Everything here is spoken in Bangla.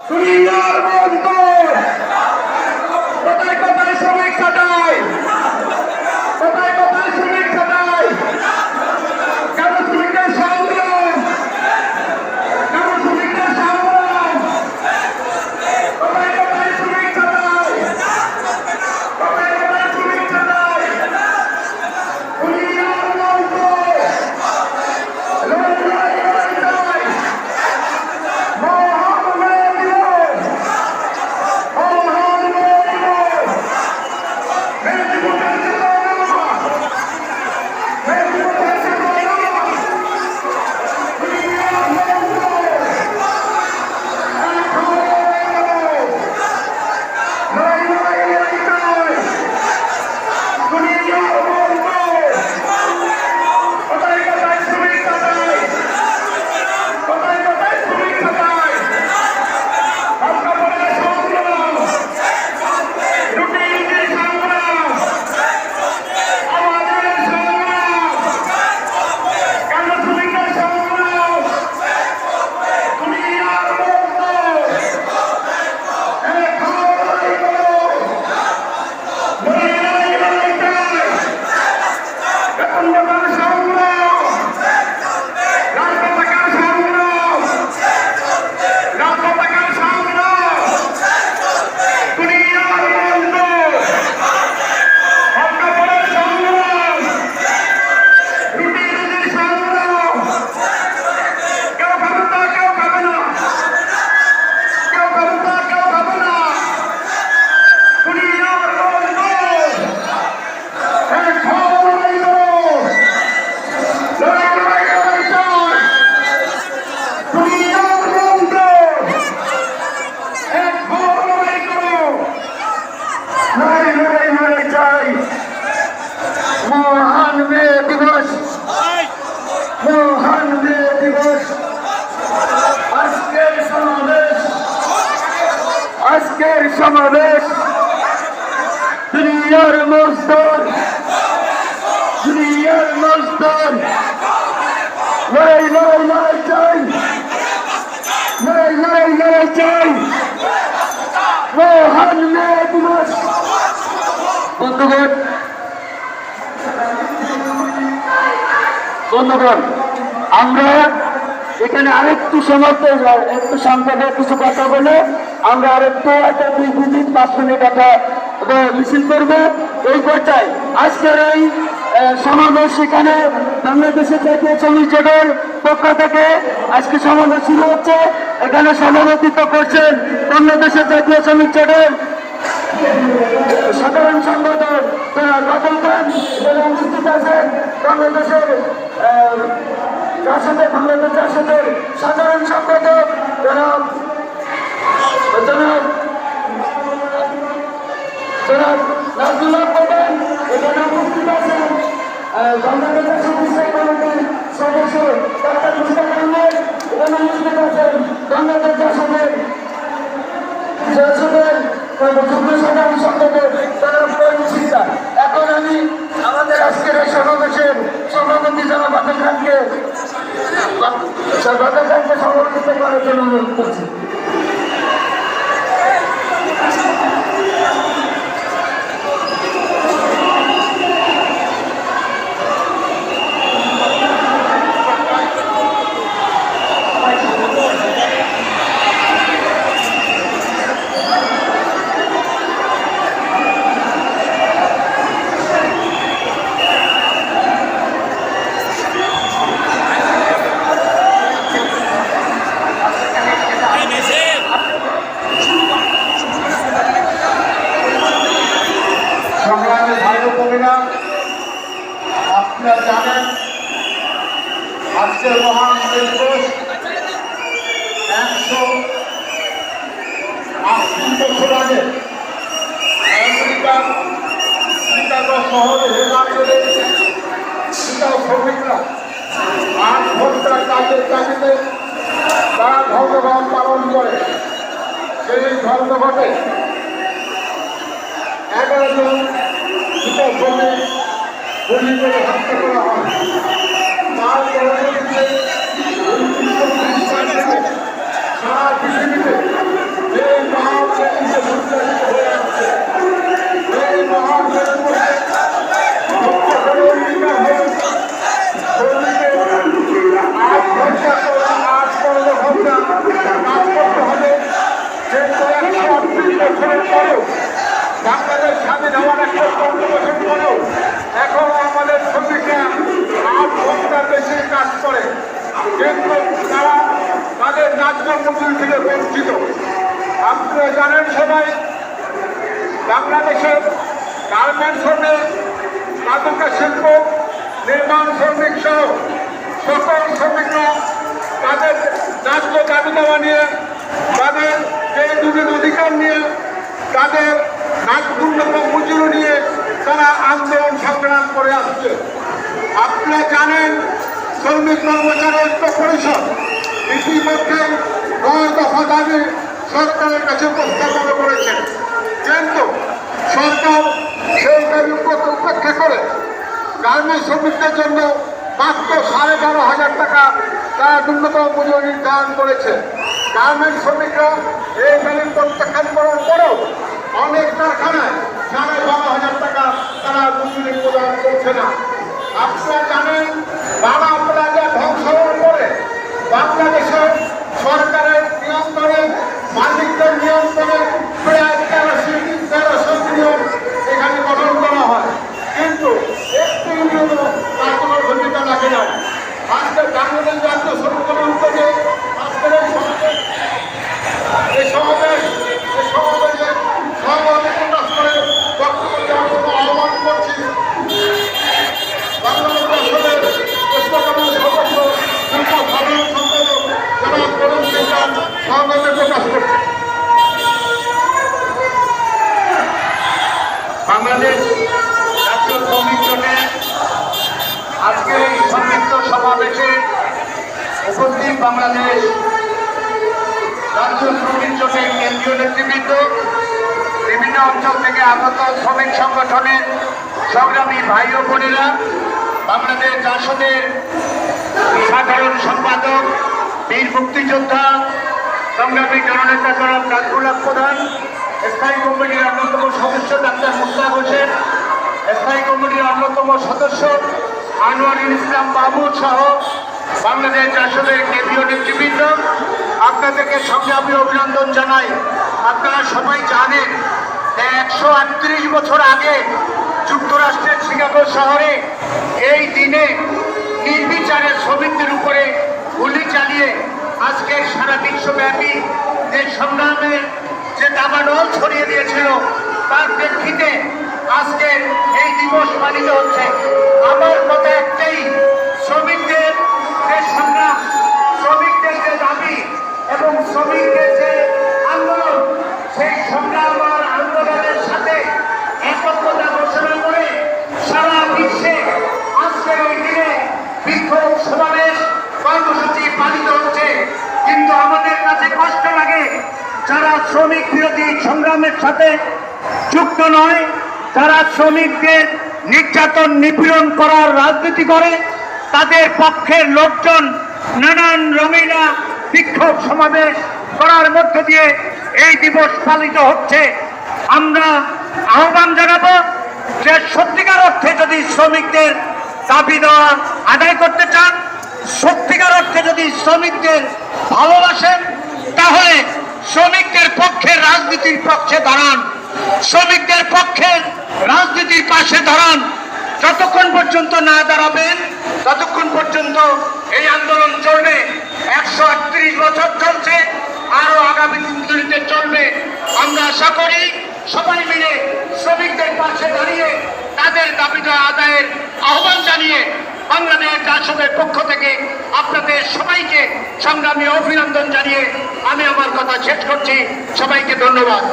দুনিয়ার বন্ধু কোথায় কোথায় শ্রমিক খাটায়, কোথায় কোথায় শ্রমিক খাটায়, কেন শ্রমিকদের সংগ্রাম, কেন শ্রমিকদের সংগ্রাম, কোথায় কোথায় শ্রমিক খাটায়, কোথায় কোথায় শ্রমিক খাটায়, দুনিয়ার বন্ধু মহান মে দিবস, মহান মে দিবস। আজকের সমাবেশ, আজকের সমাবেশ দুনিয়ার মজদুর, দুনিয়ার মজদুর লড়াই লড়াই লড়াই চাই, লড়াই লড়াই লড়াই চাই। মহান মে দিবস। বন্ধুগণ, বন্ধুগণ, আমরা এখানে আরেকটু সমাপ্ত, একটু সংক্ষেপে কিছু কথা বলে আমরা আরেকটু একটা 2-5 মিনিট কথা মিছিল করব। এই পর্যায়ে আজকের এই সমাবেশ এখানে বাংলাদেশের জাতীয় শ্রমিক জোটের পক্ষ থেকে আজকে সমাবেশ শুরু হচ্ছে। এখানে সভাপতিত্ব করছেন বাংলাদেশের জাতীয় শ্রমিক জোটের সাধারণ সম্পাদক বাদল খান, উপস্থিত আছেন বাংলাদেশের বাংলাদেশ জাসদের সাধারণ সম্পাদক জনাব নাজমুল্লাহ প্রধান, এখানে উপস্থিত আছেন বাংলাদেশ জাসদ কমিটির সদস্য ডাক্তার মুশতাক আহমেদ, এখানে উপস্থিত আছেন বাংলাদেশ জাসদের যুগ্ম সাধারণ সম্পাদক জনাব তৈরি শিক্ষা। এখন আমি আমাদের আজকের এই সমাবেশের সভাপতি জনাব বাদল খানকে সভাপতিত্ব করার জন্য অনুরোধ করছি। আপনারা জানেন আজকের মহান দিবস 180 বছর আগে আমেরিকার শিকাগো শহরে হেলাঞ্চলে শিকাগো শ্রমিকরা 8 ঘন্টা কাজের চাকরিতে তারা ধর্মঘট পালন করে। সেই ধর্মঘটে 11 জন শিকাগো শ্রমিক গুলি করে হত্যা করা হয়। তার পরবর্তীতে 1930 সাল থেকে সারা পৃথিবীতে যেমন 115 বছর পরেও এখন আমাদের শ্রমিকরা 8 ঘন্টা বেশি কাজ করে, কিন্তু তারা তাদের ন্যায্য মজুরি থেকে বঞ্চিত। আপনারা জানেন সবাই, বাংলাদেশের গার্মেন্টস শ্রমিক, পাদুকা শিল্প, নির্মাণ শ্রমিক সহ সকল শ্রমিকরা তাদের ন্যায্য দাবি দেওয়া নিয়ে, তাদের এই দুদিন অধিকার নিয়ে, তাদের ন্যায্য মজুরি নিয়ে তারা আন্দোলন সংগ্রাম করে আসছে। আপনারা জানেন শ্রমিক কর্মচারী ঐক্য পরিষদ ইতিমধ্যে 9 দফা দাবি সরকারের কাছে উপস্থাপন করেছেন, কিন্তু সরকার সেই দাবি উপেক্ষা করে গার্মেন্টস শ্রমিকদের জন্য মাত্র 12,500 টাকা তারা ন্যূনতম মজুরি নির্ধারণ করেছে। গার্মেন্টস শ্রমিকরা এই দাবি প্রত্যাখ্যান করার পরেও অনেক কারখানায় 12,500 টাকা তারা মজুরি প্রদান করছে না। আপনারা জানেন রানা প্লাজা ধ্বংস হওয়ার পরে বাংলাদেশের সরকারের নিয়ন্ত্রণে, মালিকদের নিয়ন্ত্রণে প্রায় 1300 নিয়ম এখানে গঠন করা হয়, কিন্তু একটি ইউনিয়নও তার কোনো ভূমিকা রাখে না। আজকে বাংলাদেশ রাজ্য সরকারের উদ্যোগে আজকের এই সমাবেশে সভাপতি প্রকাশ করে বক্তব্য দেওয়ার জন্য আহ্বান করছি। বাংলাদেশ রাষ্ট্রের চেষ্টা কমিটির সদস্য সাধারণ সম্পাদক জনাব করুণ সিংহ সভাপতি প্রকাশ করছে। বাংলাদেশ রাজ্য শ্রমিক জোটের আজকের এই সংক্ষিপ্ত সমাবেশে উপস্থিত বাংলাদেশ রাজ্য শ্রমিক জোটের কেন্দ্রীয় নেতৃবৃন্দ, বিভিন্ন অঞ্চল থেকে আগত শ্রমিক সংগঠনের সংগ্রামী ভাই ও বোনেরা, বাংলাদেশ জাসদের সাধারণ সম্পাদক, বীর মুক্তিযোদ্ধা, সংগ্রামী জননেতা জনাব নাজমুল হক প্রধান, স্থায়ী কমিটির অন্যতম সদস্য ডাক্তার মুস্তাক হোসেন, স্থায়ী কমিটির অন্যতম সদস্য আনোয়ারুল ইসলাম বাবু সহ বাংলাদেশ জাসদের কেন্দ্রীয় নেতৃবৃন্দ, আপনাদেরকে সংগ্রামী অভিনন্দন জানাই। আপনারা সবাই জানেন 138 বছর আগে যুক্তরাষ্ট্রের শিকাগো শহরে এই দিনে নির্বিচারে শ্রমিকদের উপরে গুলি চালিয়ে আজকে সারা বিশ্বব্যাপী যে সংগ্রামের যে দাবানল ছড়িয়ে দিয়েছিল, তার প্রেক্ষিতে আজকে এই দিবস পালিত হচ্ছে। আমার কথা একটাই, শ্রমিকদের যে সংগ্রাম, শ্রমিকদের যে দাবি এবং শ্রমিকদের যে আন্দোলন, সেই সংগ্রাম আর আন্দোলনের সাথে একত্রতা ঘোষণা করে সারা বিশ্বে আজকের ওই দিনে বিক্ষোভ সমাবেশ কর্মসূচি পালিত হচ্ছে। কিন্তু আমাদের কাছে কষ্ট লাগে, যারা শ্রমিক বিরোধী সংগ্রামের সাথে যুক্ত নয়, যারা শ্রমিকদের নির্যাতন নিপীড়ন করার রাজনীতি করে, তাদের পক্ষের লোকজন নানান রঙিনা বিক্ষোভ সমাবেশ করার মধ্য দিয়ে এই দিবস পালিত হচ্ছে। আমরা আহ্বান জানাবো যে সত্যিকার অর্থে যদি শ্রমিকদের দাবি দেওয়া আদায় করতে চান, সত্যিকার অর্থে যদি শ্রমিকদের ভালোবাসেন, তাহলে শ্রমিকদের পক্ষে রাজনীতির পক্ষে দাঁড়ান, শ্রমিকদের পক্ষে রাজনীতির পাশে দাঁড়ান। যতক্ষণ পর্যন্ত না দাঁড়াবেন ততক্ষণ পর্যন্ত এই আন্দোলন চলবে। 138 বছর চলছে, আরো আগামী দিনগুলিতে চলবে। আমরা আশা করি সবাই মিলে শ্রমিকদের পাশে দাঁড়িয়ে তাদের দাবিটা আদায়ের আহ্বান জানিয়ে বাংলাদেশ জাসদের পক্ষ থেকে আপনাদের সবাইকে সংগ্রামী অভিনন্দন জানিয়ে আমি আমার কথা শেষ করছি। সবাইকে ধন্যবাদ।